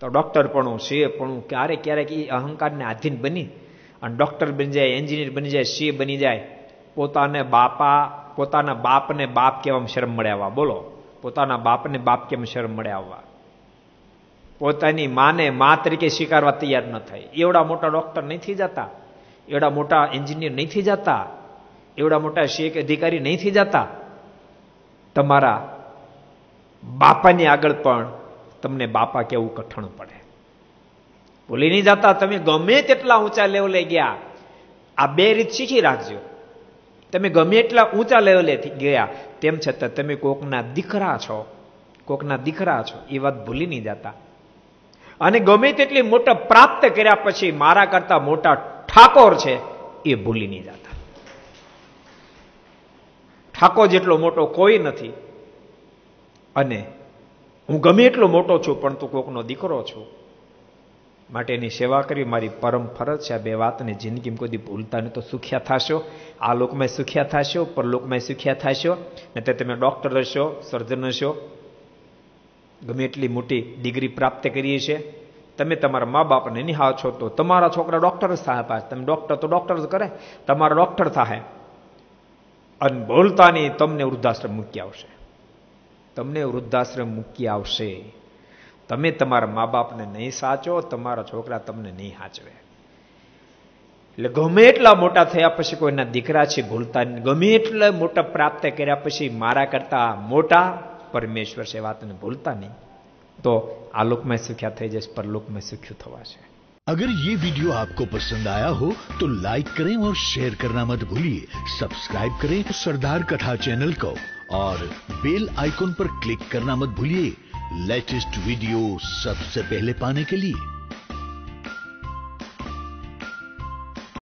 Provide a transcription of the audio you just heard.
તો ડોક્ટર પણ સીએ પણ ક્યારેક ક્યારેક એ અહંકારને આધીન બની અને ડોક્ટર બની જાય, એન્જિનિયર બની જાય, સીએ બની જાય, પોતાના બાપને બાપ કહેવામાં શરમ મળે આવવા. બોલો, પોતાના બાપને બાપ કેમ શરમ મળે આવવા? પોતાની માને મા તરીકે સ્વીકારવા તૈયાર ન થાય. એવડા મોટા ડોક્ટર નહીં થઈ જતા, એવડા મોટા એન્જિનિયર નહીં થઈ જતા, એવડા મોટા સીએ અધિકારી નહીં થઈ જતા. તમારા બાપાની આગળ પણ તમને બાપા કેવું કઠણ પડે. ભૂલી નહીં જતા. તમે ગમે તેટલા ઊંચા લેવલે ગયા, આ બે રીત શીખી રાખજો. તમે ગમે એટલા ઊંચા લેવલે ગયા, તેમ છતાં તમે કોકના દીકરા છો, કોકના દીકરા છો, એ વાત ભૂલી નહીં જતા. અને ગમે તેટલી મોટા પ્રાપ્ત કર્યા પછી મારા કરતા મોટા ઠાકોર છે એ ભૂલી નહીં જતા. ઠાકોર જેટલો મોટો કોઈ નથી, અને હું ગમે એટલો મોટો છું પણ તું કોકનો દીકરો છું, માટે એની સેવા કરવી મારી પરમ ફરજ છે. આ બે વાતને જિંદગીમાં કોઈ દી ભૂલતા નહીં તો સુખ્યા થશો. આ લોકમાં સુખ્યા થશો, પરલોકમાં સુખ્યા થશો. નહીં તો તમે ડોક્ટર હશો, સર્જન હશો, ગમે એટલી મોટી ડિગ્રી પ્રાપ્ત કરીએ છીએ, તમે તમારા મા બાપને નિહાળ છો તો તમારા છોકરા ડોક્ટર જ થાય. પાછ તમે ડોક્ટર તો ડોક્ટર જ કરે, તમારા ડોક્ટર થાય. અને બોલતા નહીં, તમને વૃદ્ધાશ્રમ મૂકી આવશે, તમને વૃદ્ધાશ્રમ મૂકી આવશે. તમે તમારા મા બાપને નહીં સાચો, તમારા છોકરા તમને નહીં સાચવે. એટલે ગમે એટલા મોટા થયા પછી કોઈના દીકરા છે ભૂલતા નહીં. ગમે એટલા મોટા પ્રાપ્ત કર્યા પછી મારા કરતા મોટા પરમેશ્વર છે, વાતને ભૂલતા નહીં. તો આલોકમાં સુખ્યા થઈ જશે, પરલોકમાં સુખ્યું થવાશે. अगर ये वीडियो आपको पसंद आया हो तो लाइक करें और शेयर करना मत भूलिए. सब्सक्राइब करें सरदार कथा चैनल को और बेल आइकॉन पर क्लिक करना मत भूलिए लेटेस्ट वीडियो सबसे पहले पाने के लिए.